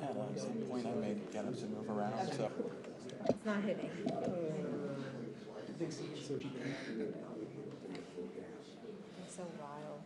At some point, I may get him to move around, so. It's not hitting. It's so wild.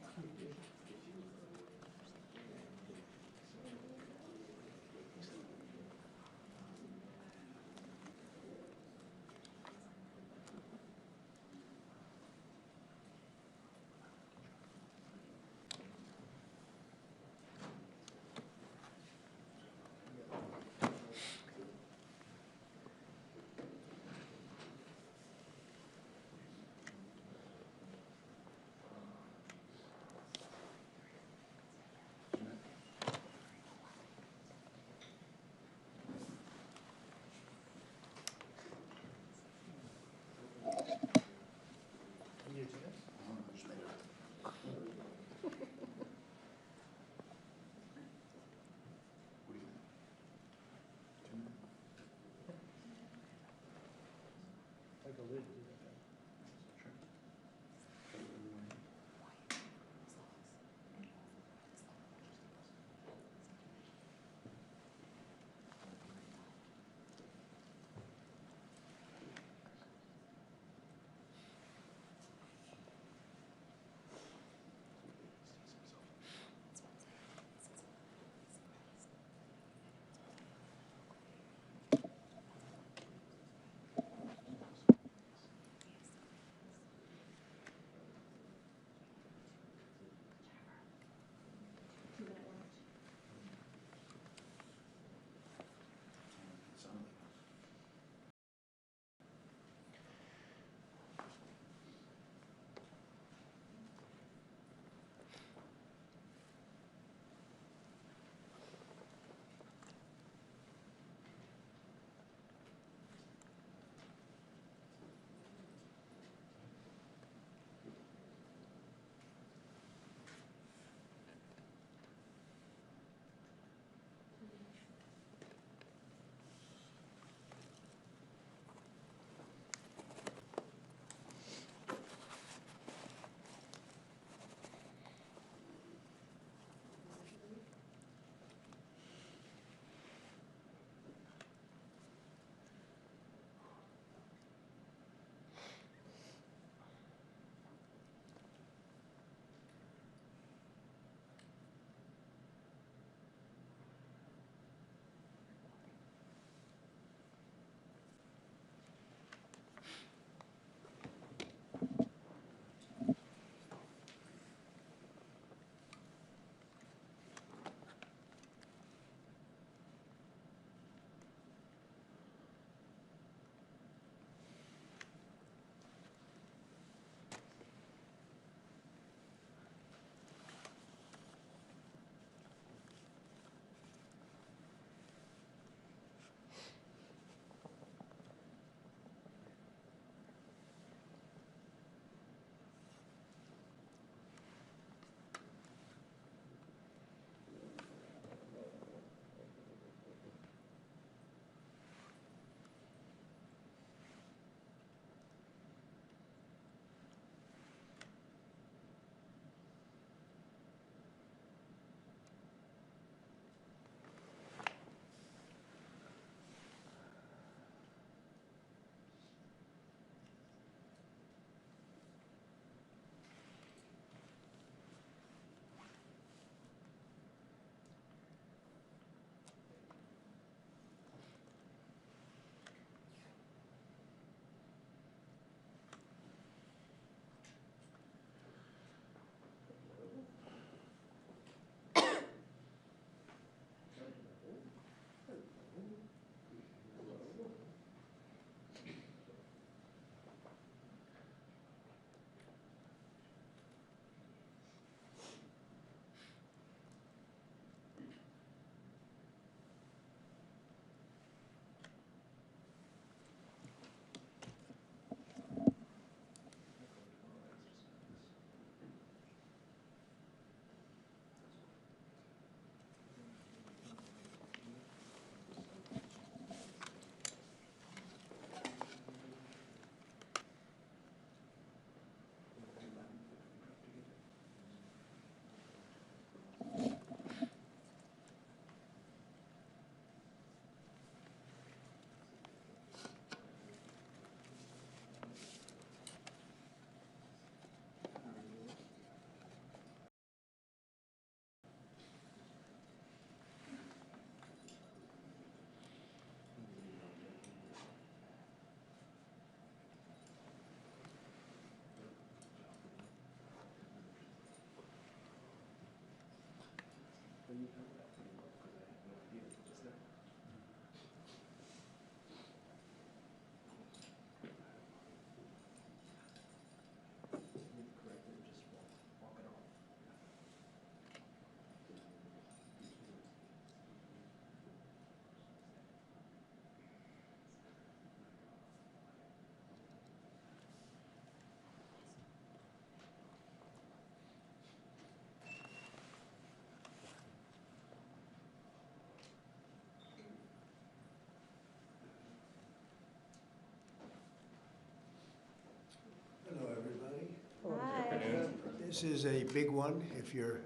Hello, everybody. Hi. This is a big one if you're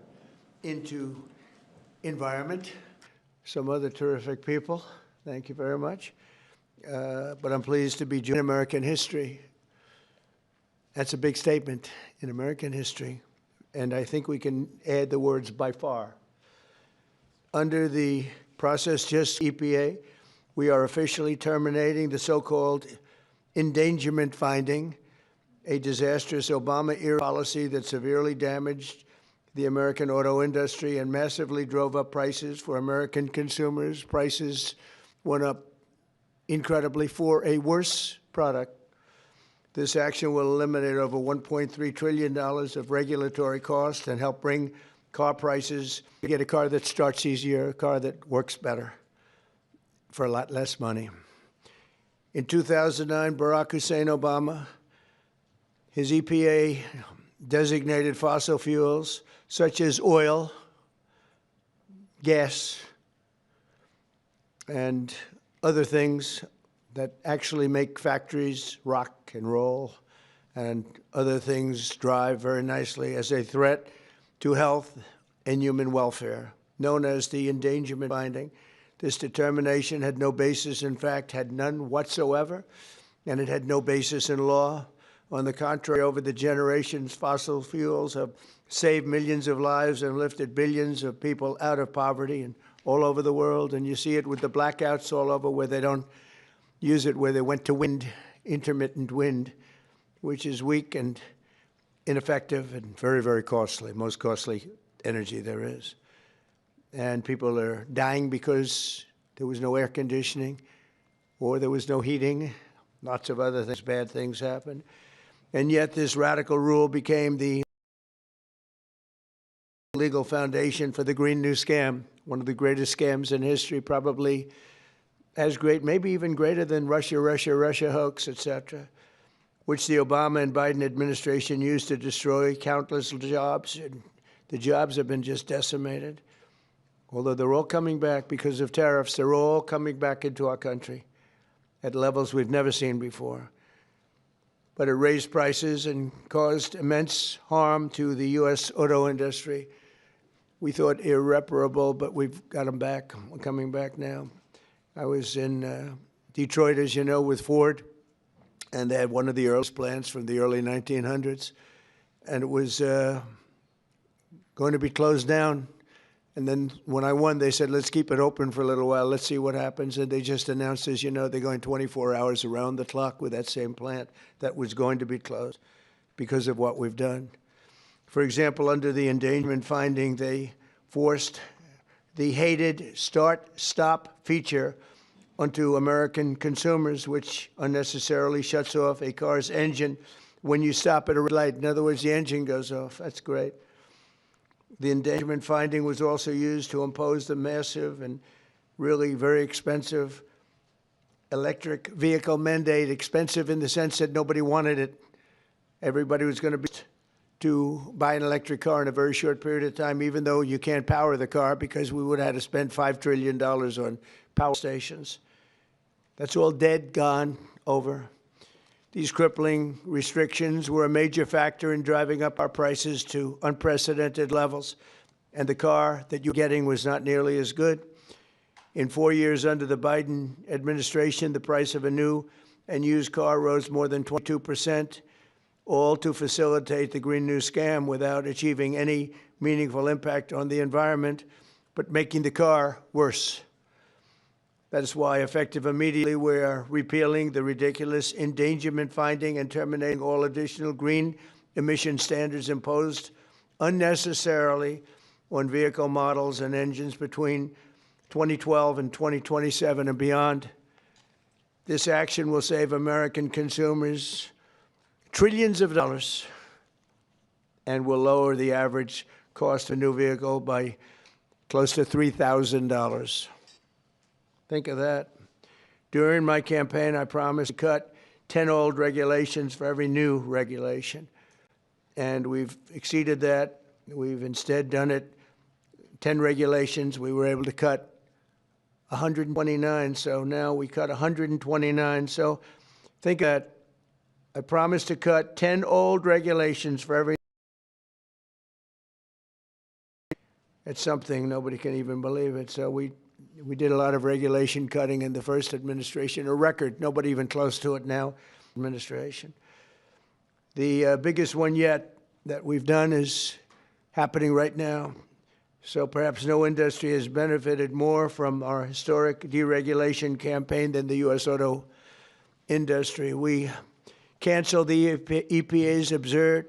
into environment. Some other terrific people. Thank you very much. But I'm pleased to be joining American history. That's a big statement in American history. And I think we can add the words by far. Under the process just EPA, we are officially terminating the so-called endangerment finding, a disastrous Obama-era policy that severely damaged the American auto industry and massively drove up prices for American consumers. Prices went up incredibly for a worse product. This action will eliminate over $1.3 trillion of regulatory costs and help bring car prices to get a car that starts easier, a car that works better for a lot less money. In 2009, Barack Hussein Obama, his EPA designated fossil fuels such as oil, gas, and other things that actually make factories rock and roll and other things drive very nicely as a threat to health and human welfare, known as the endangerment finding. This determination had no basis, in fact, had none whatsoever, and it had no basis in law. On the contrary, over the generations, fossil fuels have saved millions of lives and lifted billions of people out of poverty and all over the world. And you see it with the blackouts all over where they don't use it, where they went to wind, intermittent wind, which is weak and ineffective and very, very costly, most costly energy there is. And people are dying because there was no air conditioning or there was no heating. Lots of other things, bad things happened. And yet this radical rule became the legal foundation for the Green New Scam, one of the greatest scams in history, probably as great, maybe even greater than Russia hoax, etc., which the Obama and Biden administration used to destroy countless jobs. And the jobs have been just decimated. Although they're all coming back because of tariffs, they're all coming back into our country at levels we've never seen before. But it raised prices and caused immense harm to the U.S. auto industry. We thought irreparable, but we've got them back. We're coming back now. I was in Detroit, as you know, with Ford, and they had one of the earliest plants from the early 1900s, and it was going to be closed down. And then when I won, they said, let's keep it open for a little while. Let's see what happens. And they just announced, as you know, they're going 24 hours around the clock with that same plant that was going to be closed because of what we've done. For example, under the endangerment finding, they forced the hated start-stop feature onto American consumers, which unnecessarily shuts off a car's engine when you stop at a red light. In other words, the engine goes off. That's great. The endangerment finding was also used to impose the massive and really very expensive electric vehicle mandate, expensive in the sense that nobody wanted it. Everybody was going to buy an electric car in a very short period of time, even though you can't power the car because we would have had to spend $5 trillion on power stations. That's all dead, gone, over. These crippling restrictions were a major factor in driving up our prices to unprecedented levels, and the car that you're getting was not nearly as good. In 4 years under the Biden administration, the price of a new and used car rose more than 22%, all to facilitate the Green New Scam without achieving any meaningful impact on the environment, but making the car worse. That is why, effective immediately, we are repealing the ridiculous endangerment finding and terminating all additional green emission standards imposed unnecessarily on vehicle models and engines between 2012 and 2027 and beyond. This action will save American consumers trillions of dollars and will lower the average cost of a new vehicle by close to $3,000. Think of that. During my campaign, I promised to cut 10 old regulations for every new regulation. And we've exceeded that. We've instead done it 10 regulations. We were able to cut 129. So now we cut 129. So think of that. I promised to cut 10 old regulations for every. It's something nobody can even believe it. So we did a lot of regulation cutting in the first administration, a record, nobody even close to it now, administration. The biggest one yet that we've done is happening right now. So perhaps no industry has benefited more from our historic deregulation campaign than the U.S. auto industry. We canceled the EPA's absurd,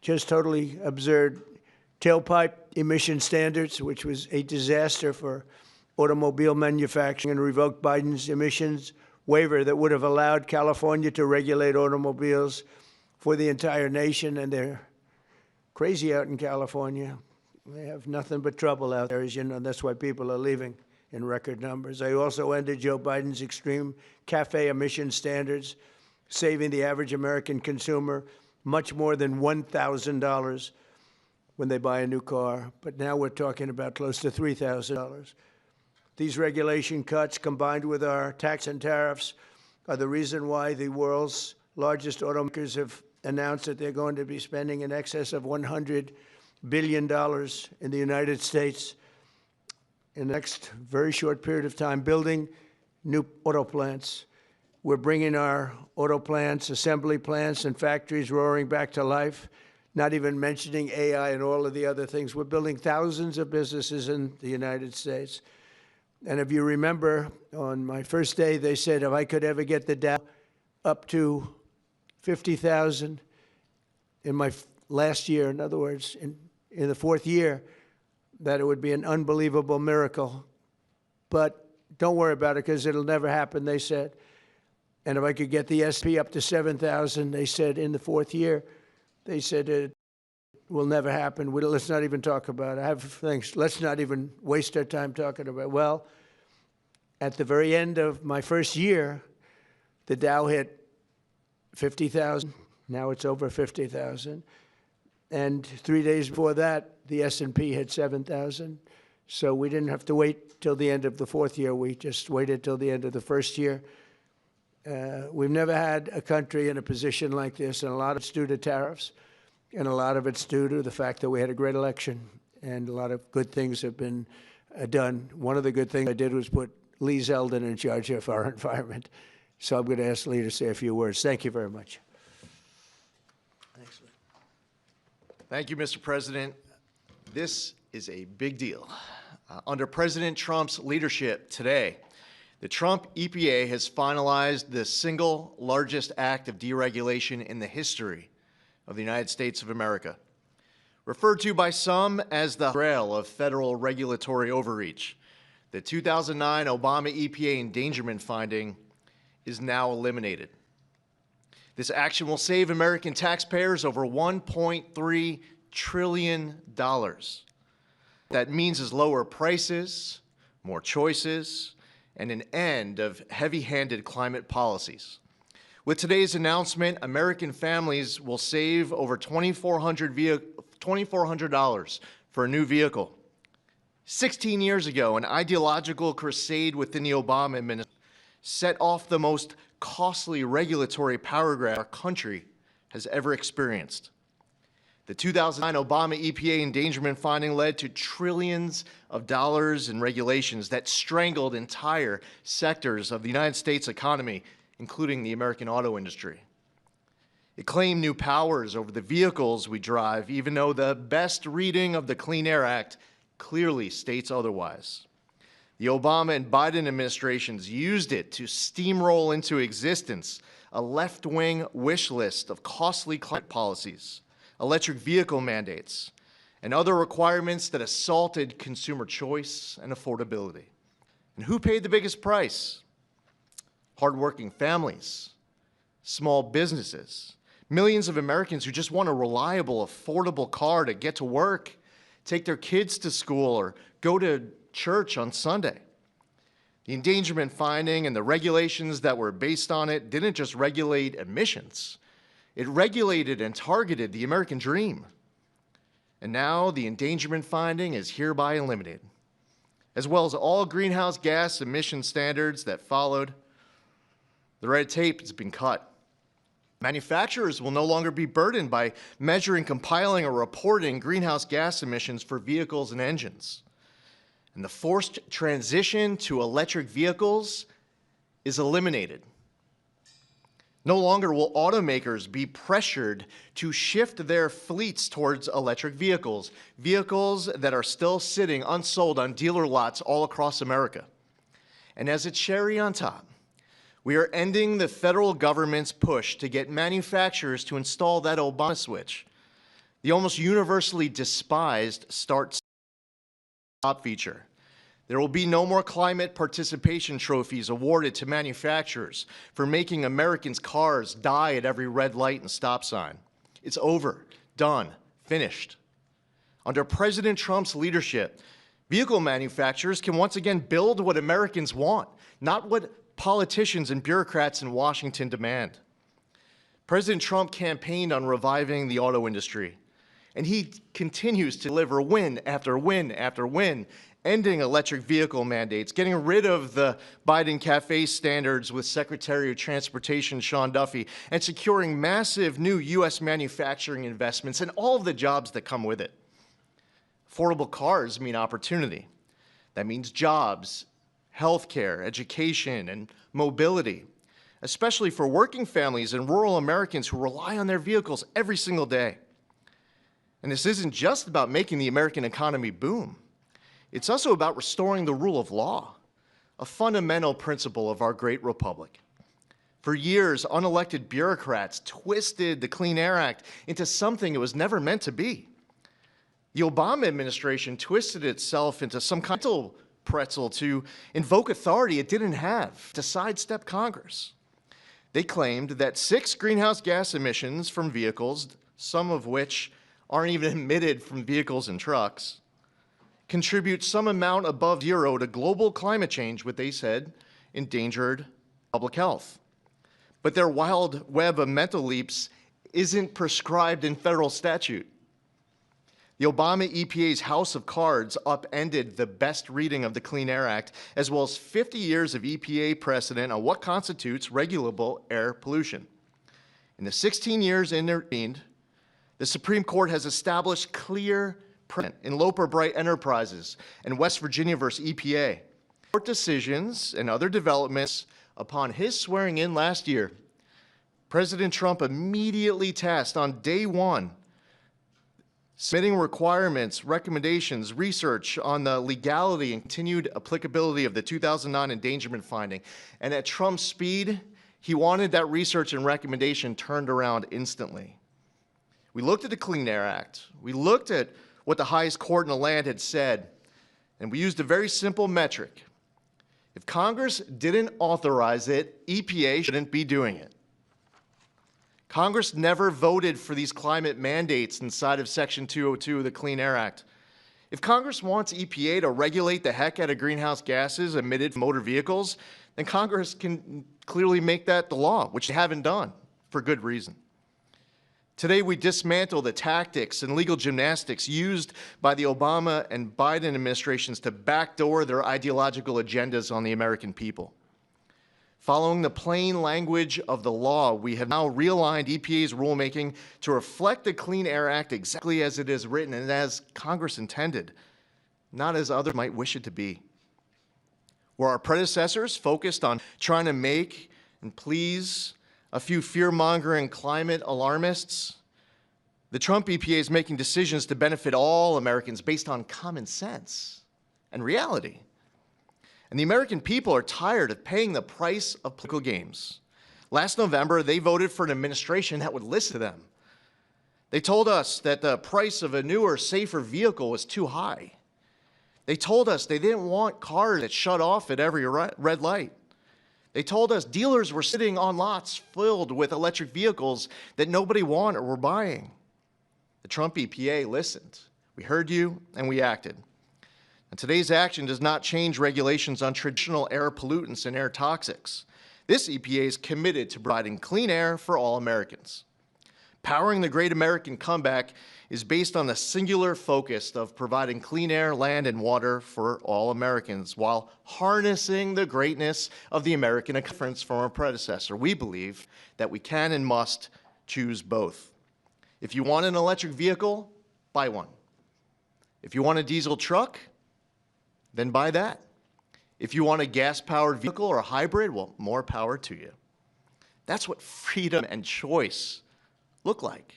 just totally absurd, tailpipe emission standards, which was a disaster for automobile manufacturing, and revoked Biden's emissions waiver that would have allowed California to regulate automobiles for the entire nation. And they're crazy out in California. They have nothing but trouble out there, as you know. That's why people are leaving in record numbers. I also ended Joe Biden's extreme CAFE emission standards, saving the average American consumer much more than $1,000 when they buy a new car. But now we're talking about close to $3,000. These regulation cuts, combined with our tax and tariffs, are the reason why the world's largest automakers have announced that they're going to be spending in excess of $100 billion in the United States in the next very short period of time, building new auto plants. We're bringing our auto plants, assembly plants, and factories roaring back to life, not even mentioning AI and all of the other things. We're building thousands of businesses in the United States. And if you remember, on my first day, they said if I could ever get the Dow up to 50,000 in my last year, in other words, in the fourth year, that it would be an unbelievable miracle. But don't worry about it, because it'll never happen, they said. And if I could get the SP up to 7,000, they said in the fourth year, they said it will never happen. Let's not even talk about it. I have things. Let's not even waste our time talking about it. Well, at the very end of my first year, the Dow hit 50,000. Now it's over 50,000. And 3 days before that, the S&P hit 7,000. So we didn't have to wait till the end of the fourth year. We just waited till the end of the first year. We've never had a country in a position like this, and a lot of it's due to tariffs, and a lot of it's due to the fact that we had a great election, and a lot of good things have been done. One of the good things I did was put Lee Zeldin in charge of our environment. So I'm going to ask Lee to say a few words. Thank you very much. Thanks, Lee. Thank you, Mr. President. This is a big deal. Under President Trump's leadership today, the Trump EPA has finalized the single largest act of deregulation in the history of the United States of America. Referred to by some as the trail of federal regulatory overreach, the 2009 Obama EPA endangerment finding is now eliminated. This action will save American taxpayers over $1.3 trillion. That means is lower prices, more choices, and an end of heavy-handed climate policies. With today's announcement, American families will save over $2,400 for a new vehicle. 16 years ago, an ideological crusade within the Obama administration set off the most costly regulatory power grab our country has ever experienced. The 2009 Obama EPA endangerment finding led to trillions of dollars in regulations that strangled entire sectors of the United States economy, including the American auto industry. It claimed new powers over the vehicles we drive, even though the best reading of the Clean Air Act clearly states otherwise. The Obama and Biden administrations used it to steamroll into existence a left-wing wish list of costly climate policies, electric vehicle mandates, and other requirements that assaulted consumer choice and affordability. And who paid the biggest price? Hardworking families, small businesses, millions of Americans who just want a reliable, affordable car to get to work, take their kids to school, or go to church on Sunday. The endangerment finding and the regulations that were based on it didn't just regulate emissions. It regulated and targeted the American dream. And now the endangerment finding is hereby eliminated, as well as all greenhouse gas emission standards that followed. The red tape has been cut. Manufacturers will no longer be burdened by measuring, compiling, or reporting greenhouse gas emissions for vehicles and engines. And the forced transition to electric vehicles is eliminated. No longer will automakers be pressured to shift their fleets towards electric vehicles, vehicles that are still sitting unsold on dealer lots all across America. And as a cherry on top, we are ending the federal government's push to get manufacturers to install that Obama switch, the almost universally despised start-stop feature. There will be no more climate participation trophies awarded to manufacturers for making Americans' cars die at every red light and stop sign. It's over, done, finished. Under President Trump's leadership, vehicle manufacturers can once again build what Americans want, not what politicians and bureaucrats in Washington demand. President Trump campaigned on reviving the auto industry, and he continues to deliver win after win after win, ending electric vehicle mandates, getting rid of the Biden Cafe standards with Secretary of Transportation Sean Duffy, and securing massive new U.S. manufacturing investments and all of the jobs that come with it. Affordable cars mean opportunity. That means jobs, healthcare, education, and mobility, especially for working families and rural Americans who rely on their vehicles every single day. And this isn't just about making the American economy boom. It's also about restoring the rule of law, a fundamental principle of our great republic. For years, unelected bureaucrats twisted the Clean Air Act into something it was never meant to be. The Obama administration twisted itself into some kind of pretzel to invoke authority it didn't have, to sidestep Congress. They claimed that 6 greenhouse gas emissions from vehicles, some of which aren't even emitted from vehicles and trucks, contribute some amount above zero to global climate change, what they said endangered public health. But their wild web of mental leaps isn't prescribed in federal statute. The Obama EPA's house of cards upended the best reading of the Clean Air Act, as well as 50 years of EPA precedent on what constitutes regulable air pollution. In the 16 years intervened, the Supreme Court has established clear precedent in Loper Bright Enterprises and West Virginia versus EPA. Court decisions and other developments upon his swearing in last year, President Trump immediately tasked on day one submitting requirements, recommendations, research on the legality and continued applicability of the 2009 endangerment finding. And at Trump's speed, he wanted that research and recommendation turned around instantly. We looked at the Clean Air Act. We looked at what the highest court in the land had said, and we used a very simple metric. If Congress didn't authorize it, EPA shouldn't be doing it. Congress never voted for these climate mandates inside of Section 202 of the Clean Air Act. If Congress wants EPA to regulate the heck out of greenhouse gases emitted from motor vehicles, then Congress can clearly make that the law, which they haven't done for good reason. Today, we dismantle the tactics and legal gymnastics used by the Obama and Biden administrations to backdoor their ideological agendas on the American people. Following the plain language of the law, we have now realigned EPA's rulemaking to reflect the Clean Air Act exactly as it is written and as Congress intended, not as others might wish it to be. Where our predecessors focused on trying to make and please a few fear-mongering climate alarmists, the Trump EPA is making decisions to benefit all Americans based on common sense and reality. And the American people are tired of paying the price of political games. Last November, they voted for an administration that would listen to them. They told us that the price of a newer, safer vehicle was too high. They told us they didn't want cars that shut off at every red light. They told us dealers were sitting on lots filled with electric vehicles that nobody wanted or were buying. The Trump EPA listened. We heard you and we acted. And today's action does not change regulations on traditional air pollutants and air toxics. This EPA is committed to providing clean air for all Americans. Powering the great American comeback is based on the singular focus of providing clean air, land, and water for all Americans while harnessing the greatness of the American difference from our predecessor. We believe that we can and must choose both. If you want an electric vehicle, buy one. If you want a diesel truck, then buy that. If you want a gas-powered vehicle or a hybrid, well, more power to you. That's what freedom and choice look like.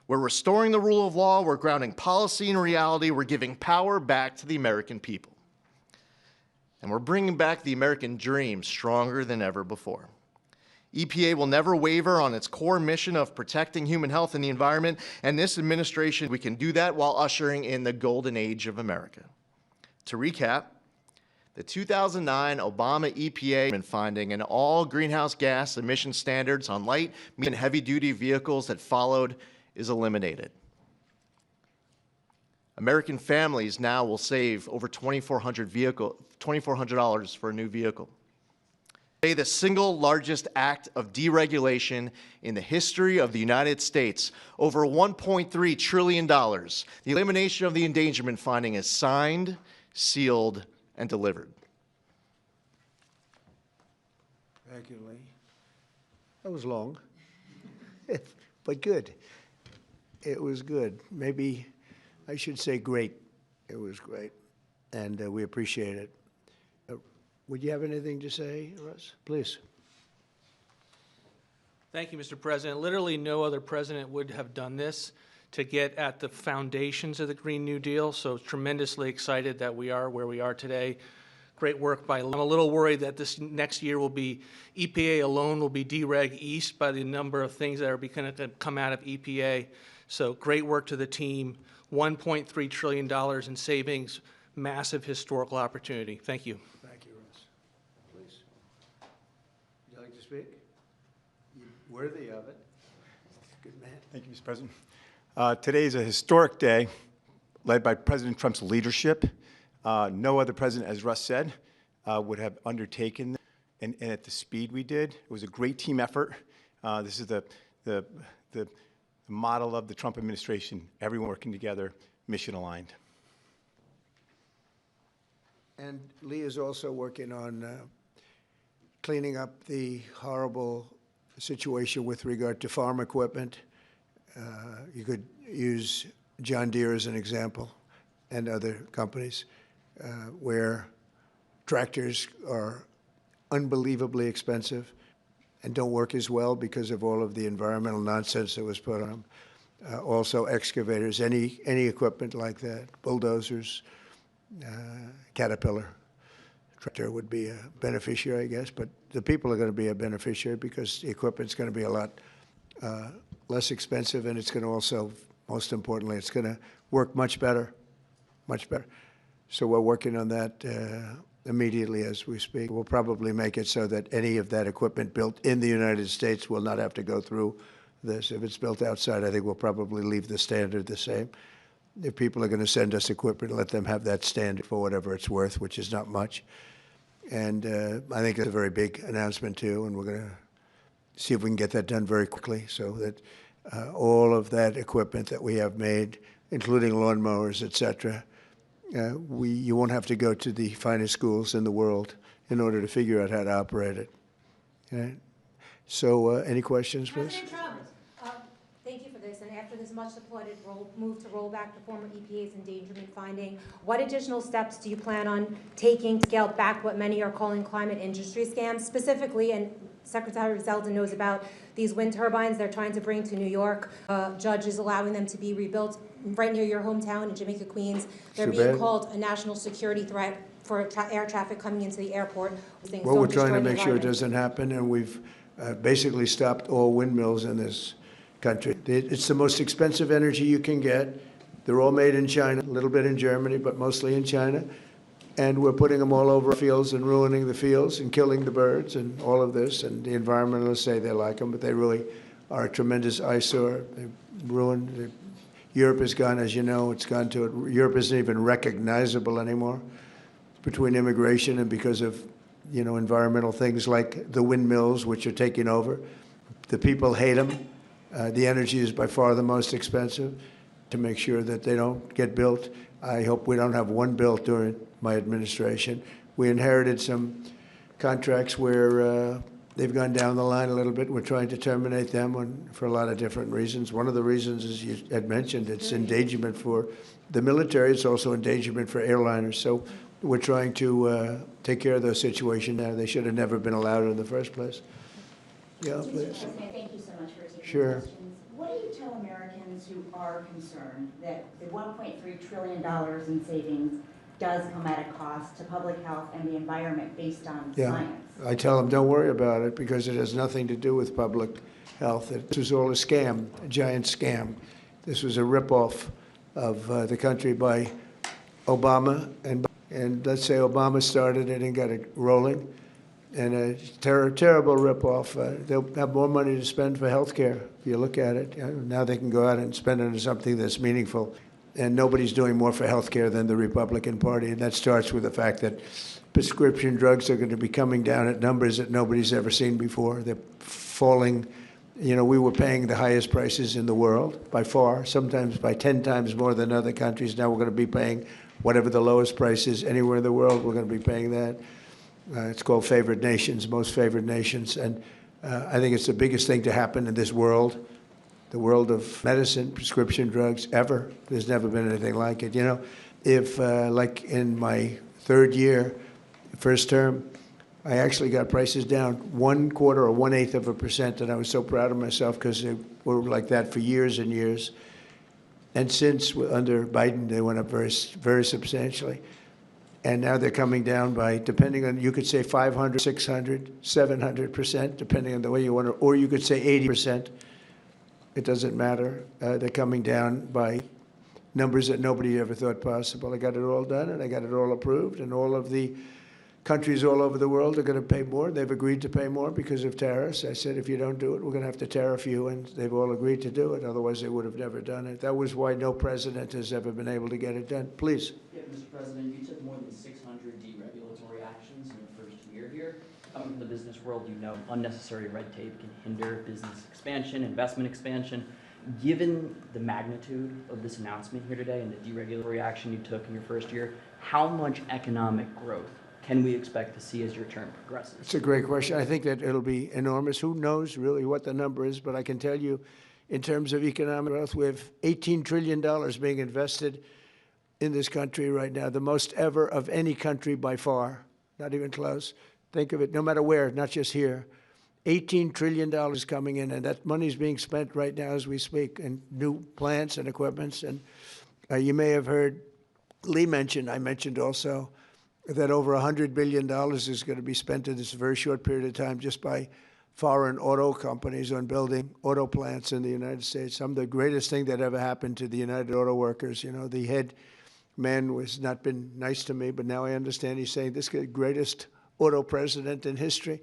We're restoring the rule of law, we're grounding policy in reality, we're giving power back to the American people. And we're bringing back the American dream stronger than ever before. EPA will never waver on its core mission of protecting human health and the environment, and this administration, we can do that while ushering in the golden age of America. To recap, the 2009 Obama EPA finding and all greenhouse gas emission standards on light, medium, and heavy-duty vehicles that followed is eliminated. American families now will save over $2,400 for a new vehicle. Today, the single largest act of deregulation in the history of the United States, over $1.3 trillion. The elimination of the endangerment finding is signed, sealed, and delivered. Thank you, Lee. That was long, but good. It was good. Maybe I should say great. It was great, and we appreciate it. Would you have anything to say, Russ? Please. Thank you, Mr. President. Literally no other president would have done this to get at the foundations of the Green New Deal, so tremendously excited that we are where we are today. Great work by, I'm a little worried that this next year will be, EPA alone will be dereg east by the number of things that are going to come out of EPA. So great work to the team, $1.3 trillion in savings, massive historical opportunity. Thank you. Thank you, Russ. Please. Would you like to speak? You're worthy of it. Good man. Thank you, Mr. President. Today is a historic day led by President Trump's leadership. No other president, as Russ said, would have undertaken this and at the speed we did. It was a great team effort. This is the model of the Trump administration, everyone working together, mission aligned. And Lee is also working on cleaning up the horrible situation with regard to farm equipment. You could use John Deere as an example and other companies where tractors are unbelievably expensive and don't work as well because of all of the environmental nonsense that was put on them. Also excavators, any equipment like that, bulldozers, Caterpillar. Tractor would be a beneficiary, I guess, but the people are going to be a beneficiary because the equipment's going to be a lot less expensive, and it's going to also, most importantly, it's going to work much better, much better. So we're working on that immediately as we speak. We'll probably make it so that any of that equipment built in the United States will not have to go through this. If it's built outside, I think we'll probably leave the standard the same. If people are going to send us equipment, let them have that standard for whatever it's worth, which is not much. And I think it's a very big announcement, too, and we're going to see if we can get that done very quickly so that all of that equipment that we have made, including lawnmowers, et cetera, you won't have to go to the finest schools in the world in order to figure out how to operate it. Okay? So any questions, please? President Trump, thank you for this. And after this much applauded move to roll back the former EPA's endangerment finding, what additional steps do you plan on taking to scale back what many are calling climate industry scams? Specifically, and Secretary Zeldin knows about these wind turbines they're trying to bring to New York. Judge is allowing them to be rebuilt right near your hometown in Jamaica, Queens. They're being called a national security threat for air traffic coming into the airport. Well, we're trying to make sure it doesn't happen, and we've basically stopped all windmills in this country. It's the most expensive energy you can get. They're all made in China, a little bit in Germany, but mostly in China. And we're putting them all over fields and ruining the fields and killing the birds and all of this. And the environmentalists say they like them, but they really are a tremendous eyesore. They ruined. Europe has gone, as you know, Europe isn't even recognizable anymore between immigration and because of, environmental things like the windmills, which are taking over. The people hate them. The energy is by far the most expensive. To make sure that they don't get built. I hope we don't have one built during my administration. We inherited some contracts where they've gone down the line a little bit. We're trying to terminate them for a lot of different reasons. One of the reasons, as you had mentioned, it's endangerment for the military. It's also endangerment for airliners. So we're trying to take care of those situations now. They should have never been allowed in the first place. Yeah, please. Thank you so much for taking Sure. questions. What do you tell Americans who are concerned that the $1.3 trillion in savings does come at a cost to public health and the environment based on science? I tell them, don't worry about it because it has nothing to do with public health. This was all a scam, a giant scam. This was a ripoff of the country by Obama. And let's say Obama started it and got it rolling. And a terrible ripoff. They'll have more money to spend for health care, if you look at it. Now they can go out and spend it on something that's meaningful. And nobody's doing more for health care than the Republican Party. And that starts with the fact that prescription drugs are going to be coming down at numbers that nobody's ever seen before. They're falling. We were paying the highest prices in the world by far, sometimes by 10 times more than other countries. Now we're going to be paying whatever the lowest price is anywhere in the world. We're going to be paying that. It's called favored nations, most favored nations. And I think it's the biggest thing to happen in this world, the world of medicine, prescription drugs, ever. There's never been anything like it. If like in my third year, first term, I actually got prices down 1/4 or 1/8%, and I was so proud of myself because they were like that for years and years. And since under Biden, they went up very, very substantially. And now they're coming down by, depending on, you could say 500, 600, 700%, depending on the way you want to, or you could say 80%. It doesn't matter. They're coming down by numbers that nobody ever thought possible. I got it all done, and I got it all approved, and all of the countries all over the world are going to pay more. They've agreed to pay more because of tariffs. I said, if you don't do it, we're going to have to tariff you, and they've all agreed to do it. Otherwise, they would have never done it. That was why no president has ever been able to get it done. Please. Yeah, Mr. President, you took more than 600 deregulatory actions in your first year here. Coming from the business world, unnecessary red tape can hinder business expansion, investment expansion. Given the magnitude of this announcement here today and the deregulatory action you took in your first year, how much economic growth can we expect to see as your term progresses? It's a great question. I think that it'll be enormous. Who knows really what the number is, but I can tell you in terms of economic growth, we have $18 trillion being invested in this country right now, the most ever of any country by far, not even close. Think of it, no matter where, not just here. $18 trillion coming in, and that money is being spent right now as we speak in new plants and equipments. And you may have heard Lee mention, I mentioned also, that over $100 billion is going to be spent in this very short period of time just by foreign auto companies on building auto plants in the United States. Some of the greatest thing that ever happened to the United Auto Workers. The head man was not been nice to me, but now I understand he's saying this is the greatest auto president in history.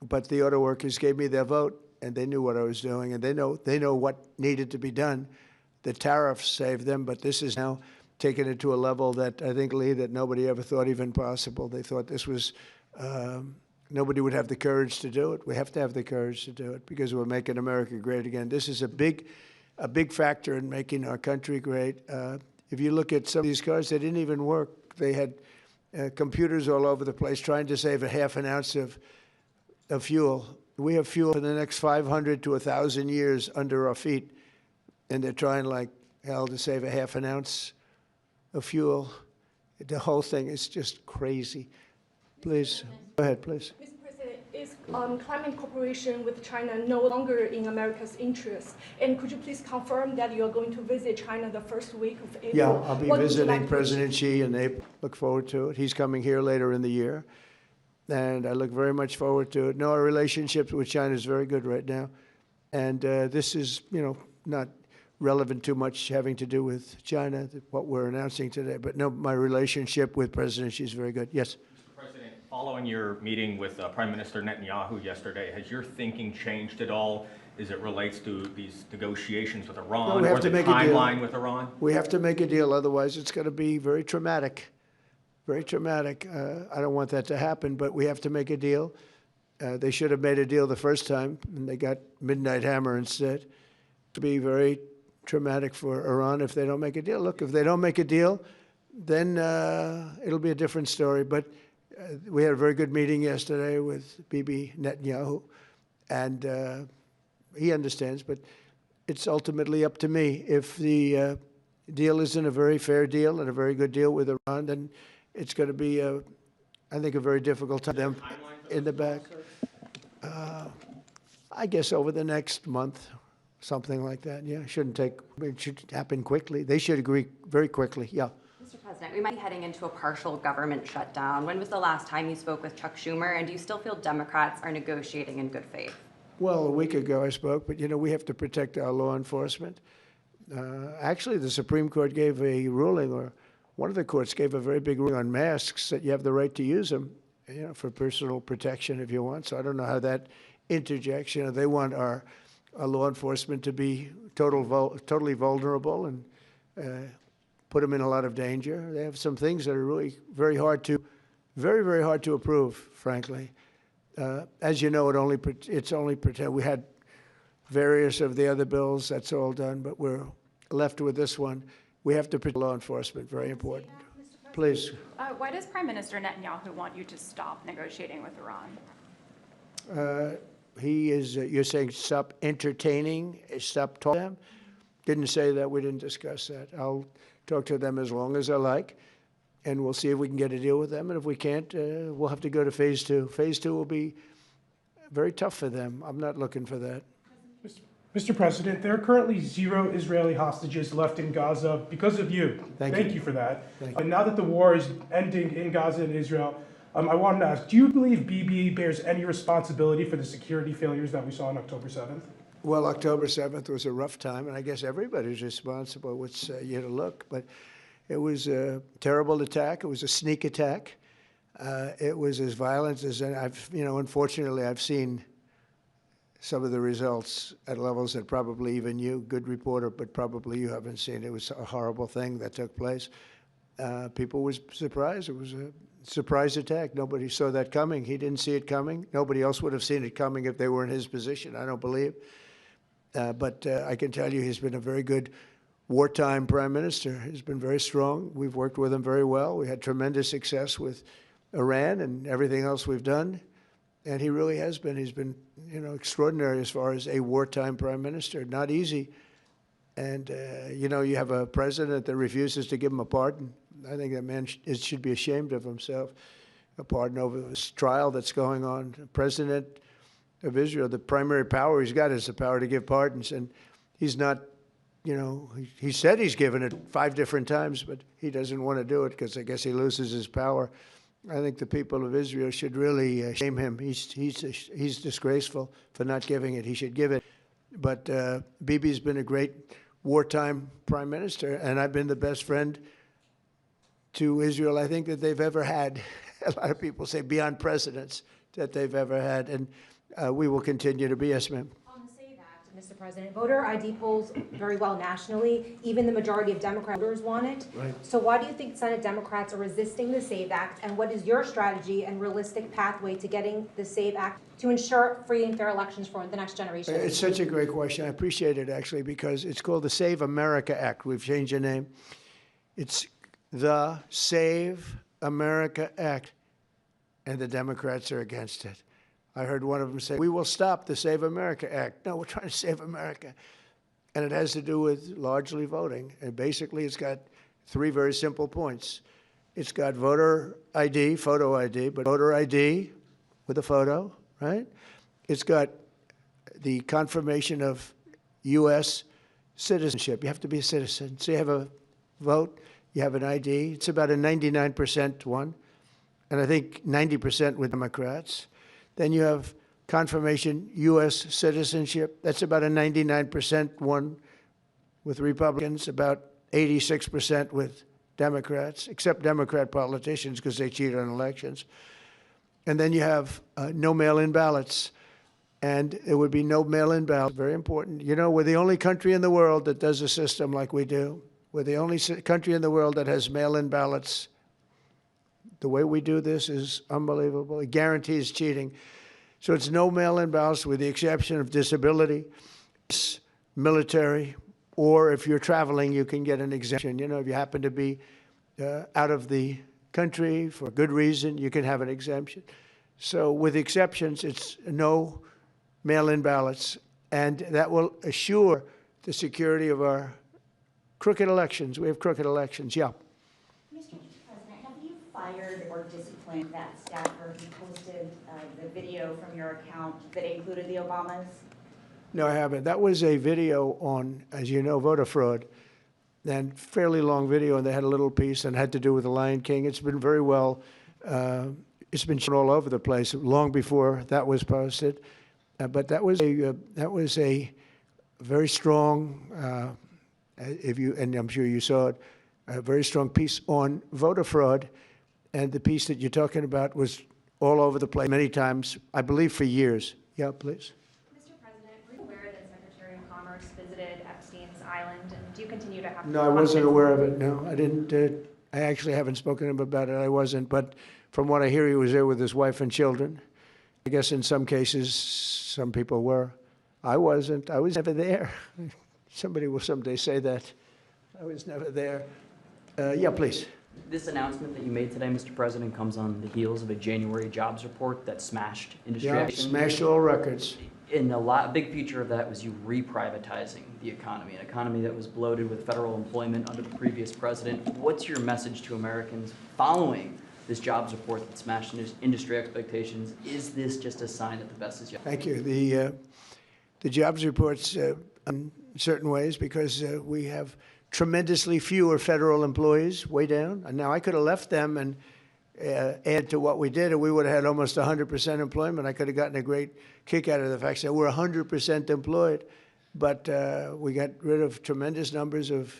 But the auto workers gave me their vote, and they knew what I was doing, and they know what needed to be done. The tariffs saved them, but this is now taken it to a level that I think, Lee, that nobody ever thought even possible. They thought this was, nobody would have the courage to do it. We have to have the courage to do it because we're making America great again. This is a big factor in making our country great. If you look at some of these cars, they didn't even work. They had computers all over the place trying to save a half an ounce of fuel. We have fuel for the next 500 to 1,000 years under our feet, and they're trying like hell to save a half an ounce of fuel. The whole thing is just crazy. Please, go ahead, please. Mr. President, is climate cooperation with China no longer in America's interest? And could you please confirm that you are going to visit China the first week of April? Yeah, I'll be visiting President Xi in April. Look forward to it. He's coming here later in the year, and I look very much forward to it. No, our relationship with China is very good right now. And this is, not relevant too much having to do with China, what we're announcing today. But no, my relationship with President Xi is very good. Yes? Mr. President, following your meeting with Prime Minister Netanyahu yesterday, has your thinking changed at all as it relates to these negotiations with Iran we have or to the make a deal. timeline with Iran? We have to make a deal, otherwise it's going to be very traumatic. Very traumatic. I don't want that to happen, but we have to make a deal. They should have made a deal the first time, and they got midnight hammer instead. To be very traumatic for Iran if they don't make a deal. Look, if they don't make a deal, then it'll be a different story. But we had a very good meeting yesterday with Bibi Netanyahu, and he understands, but it's ultimately up to me. If the deal isn't a very fair deal and a very good deal with Iran, then it's going to be, I think, a very difficult time. Them in the back. I guess over the next month, something like that. Yeah, it should happen quickly. They should agree very quickly. Yeah. Mr. President, we might be heading into a partial government shutdown. When was the last time you spoke with Chuck Schumer, and do you still feel Democrats are negotiating in good faith? Well, a week ago I spoke, but we have to protect our law enforcement. Actually, the Supreme Court gave a ruling, or one of the courts gave a very big ruling on masks, that you have the right to use them, for personal protection if you want. So I don't know how that interjects. They want our law enforcement to be totally vulnerable and put them in a lot of danger. They have some things that are really very, very hard to approve, frankly. As you know, it's only pretend. We had various of the other bills. That's all done, but we're left with this one. We have to protect law enforcement. Very important. Please. Why does Prime Minister Netanyahu want you to stop negotiating with Iran? He is. You're saying stop entertaining, stop talking to them? Didn't say that. We didn't discuss that. I'll talk to them as long as I like, and we'll see if we can get a deal with them. And if we can't, we'll have to go to phase 2. Phase 2 will be very tough for them. I'm not looking for that. Mr. President, there are currently 0 Israeli hostages left in Gaza because of you. Thank you for that. And now that the war is ending in Gaza and Israel, I wanted to ask, do you believe Bibi bears any responsibility for the security failures that we saw on October 7th? Well, October 7th was a rough time, and I guess everybody's responsible. It's you to look, but it was a terrible attack. It was a sneak attack. It was as violent as unfortunately, I've seen some of the results at levels that probably even you, good reporter, but probably you haven't seen. It was a horrible thing that took place. People were surprised. It was a surprise attack. Nobody saw that coming. He didn't see it coming. Nobody else would have seen it coming if they were in his position, I don't believe. But I can tell you he's been a very good wartime prime minister. He's been very strong. We've worked with him very well. We had tremendous success with Iran and everything else we've done. And he really has been. He's been, extraordinary as far as a wartime prime minister. Not easy. And, you have a president that refuses to give him a pardon. I think that man should be ashamed of himself. A pardon over this trial that's going on. The president of Israel, the primary power he's got is the power to give pardons. And he's not, he said he's given it 5 different times, but he doesn't want to do it because I guess he loses his power. I think the people of Israel should really shame him. He's disgraceful for not giving it. He should give it. But Bibi's been a great wartime prime minister, and I've been the best friend to Israel I think that they've ever had. A lot of people say beyond presidents that they've ever had, and we will continue to be. Yes, ma'am. On the SAVE Act, Mr. President, voter ID polls very well nationally. Even the majority of Democrat voters want it. Right. So why do you think Senate Democrats are resisting the SAVE Act, and what is your strategy and realistic pathway to getting the SAVE Act to ensure free and fair elections for the next generation? It's such a great question. I appreciate it, actually, because it's called the Save America Act. We've changed the name. It's the Save America Act, and the Democrats are against it. I heard one of them say, we will stop the Save America Act. No, we're trying to save America. And it has to do with largely voting. And basically, it's got 3 very simple points. It's got voter ID, photo ID, but voter ID with a photo, right? It's got the confirmation of U.S. citizenship. You have to be a citizen. So you have a vote, you have an ID. It's about a 99% one, and I think 90% with Democrats. Then you have confirmation U.S. citizenship. That's about a 99% one with Republicans, about 86% with Democrats, except Democrat politicians because they cheat on elections. And then you have no mail-in ballots. And it would be no mail-in ballots. Very important. You know, we're the only country in the world that does a system like we do. We're the only country in the world that has mail-in ballots. The way we do this is unbelievable. It guarantees cheating. So it's no mail-in ballots with the exception of disability, military, or if you're traveling, you can get an exemption. You know, if you happen to be out of the country for a good reason, you can have an exemption. So with exceptions, it's no mail-in ballots, and that will assure the security of our crooked elections. We have crooked elections, yeah. Mr. President, have you fired or disciplined that staffer who posted the video from your account that included the Obamas? No, I haven't. That was a video on, as you know, voter fraud, and fairly long video, and they had a little piece and had to do with the Lion King. It's been very well, it's been shown all over the place long before that was posted. But that was a very strong, and I'm sure you saw it, a very strong piece on voter fraud, and the piece that you're talking about was all over the place many times, I believe for years. Yeah, please. Mr. President, were you aware that Secretary of Commerce visited Epstein's Island, and do you continue to have? No, I wasn't aware of it. No, I didn't. I actually haven't spoken to him about it. I wasn't, but from what I hear, he was there with his wife and children. I guess in some cases, some people were. I wasn't. I was never there. Somebody will someday say that. I was never there. Yeah, please. This announcement that you made today, Mr. President, comes on the heels of a January jobs report that smashed industry action. Smashed all records. And a big feature of that was you reprivatizing the economy, an economy that was bloated with federal employment under the previous president. What's your message to Americans following this jobs report that smashed industry expectations? Is this just a sign that the best is yet? Thank you. The jobs reports, in certain ways, because we have tremendously fewer federal employees, way down. And now I could have left them and add to what we did, and we would have had almost 100% employment. I could have gotten a great kick out of the fact that we're 100% employed, but we got rid of tremendous numbers of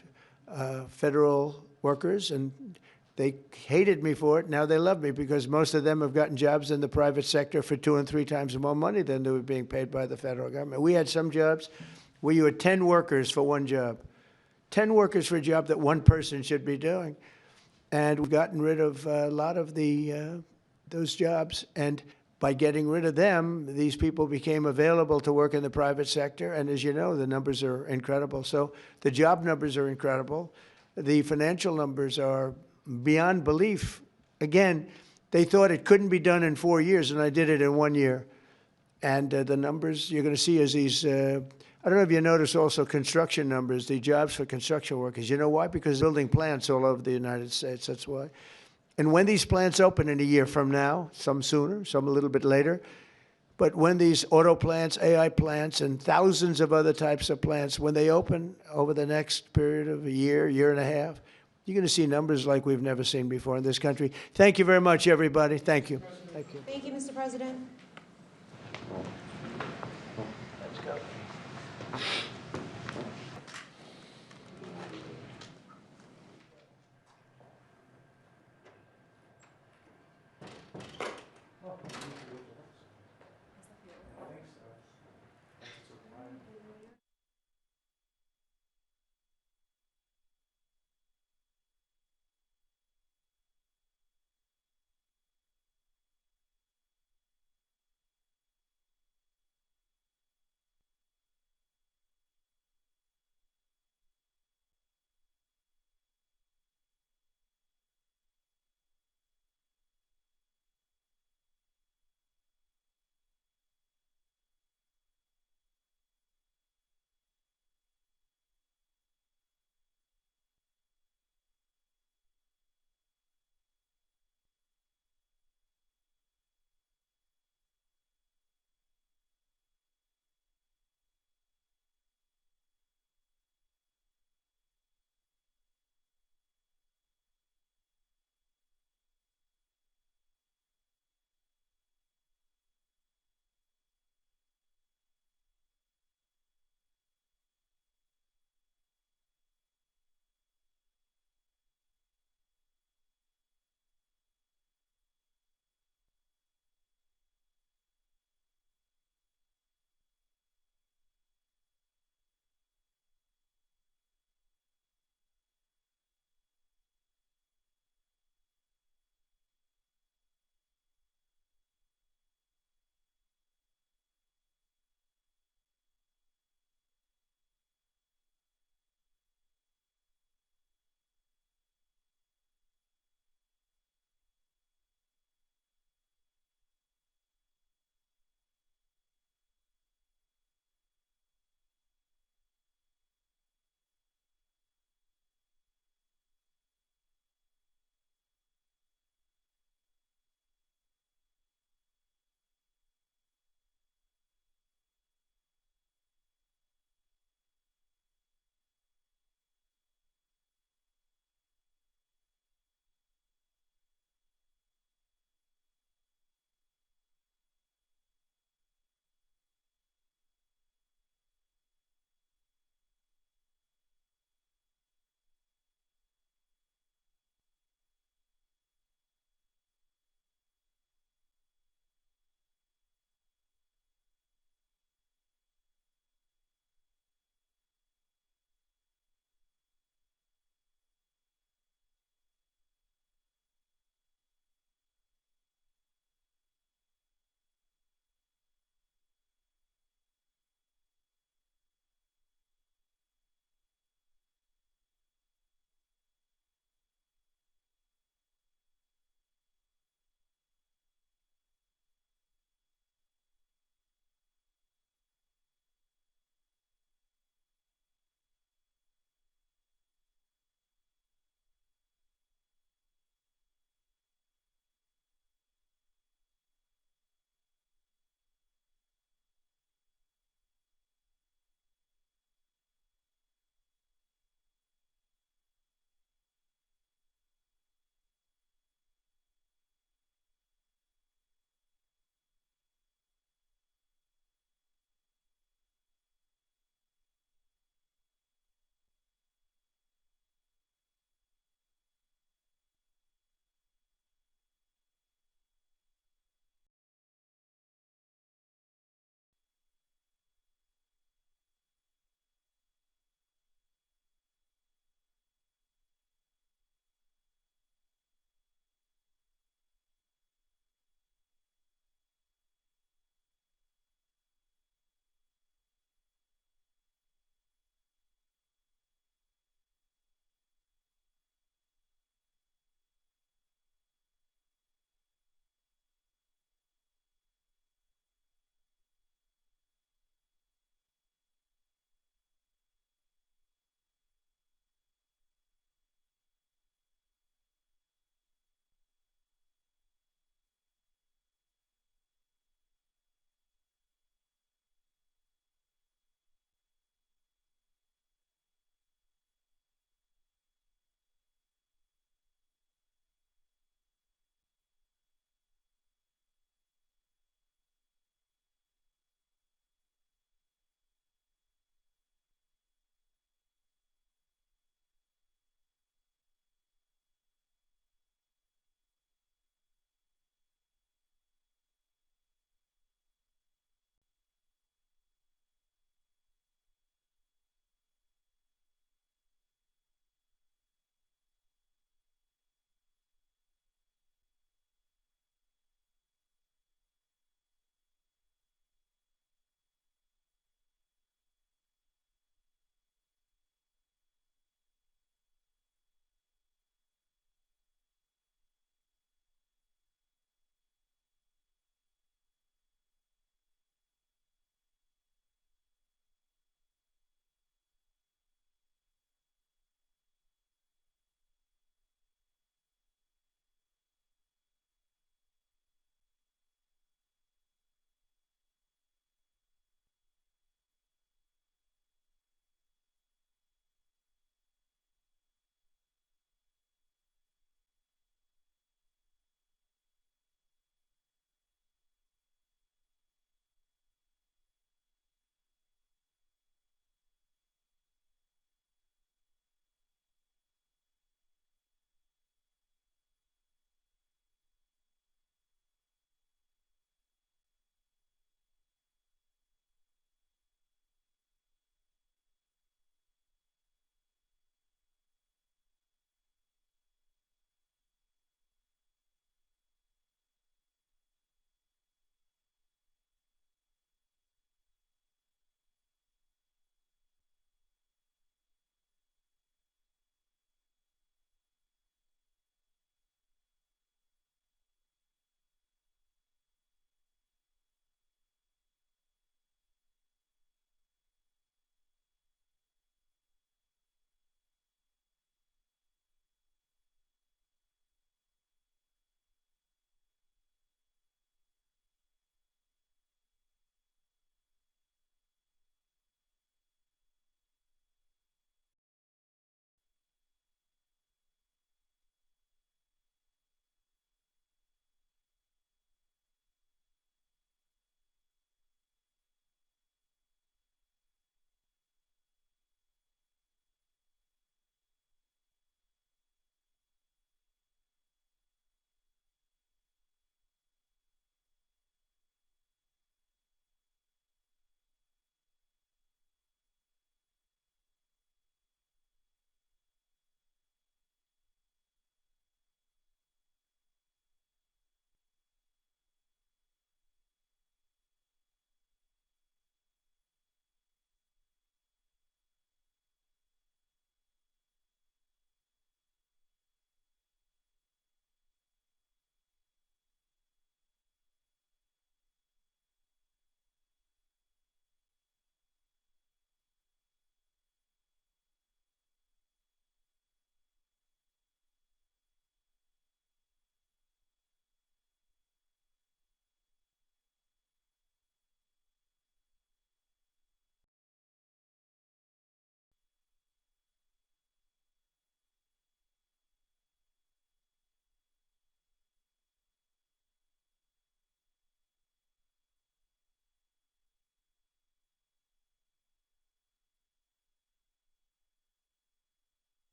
federal workers, and they hated me for it. Now they love me because most of them have gotten jobs in the private sector for 2 and 3 times more money than they were being paid by the federal government. We had some jobs where you had 10 workers for one job, 10 workers for a job that one person should be doing. And we've gotten rid of a lot of those jobs. And by getting rid of them, these people became available to work in the private sector. And as you know, the numbers are incredible. So the job numbers are incredible. The financial numbers are beyond belief. Again, they thought it couldn't be done in 4 years, and I did it in 1 year. And the numbers you're going to see is these, I don't know if you notice also construction numbers, the jobs for construction workers. You know why? Because building plants all over the United States, that's why. And when these plants open in a year from now, some sooner, some a little bit later, but when these auto plants, AI plants, and thousands of other types of plants, when they open over the next period of a year, year and a half, you're going to see numbers like we've never seen before in this country. Thank you very much, everybody. Thank you. Thank you. Thank you, Mr. President. Let's go.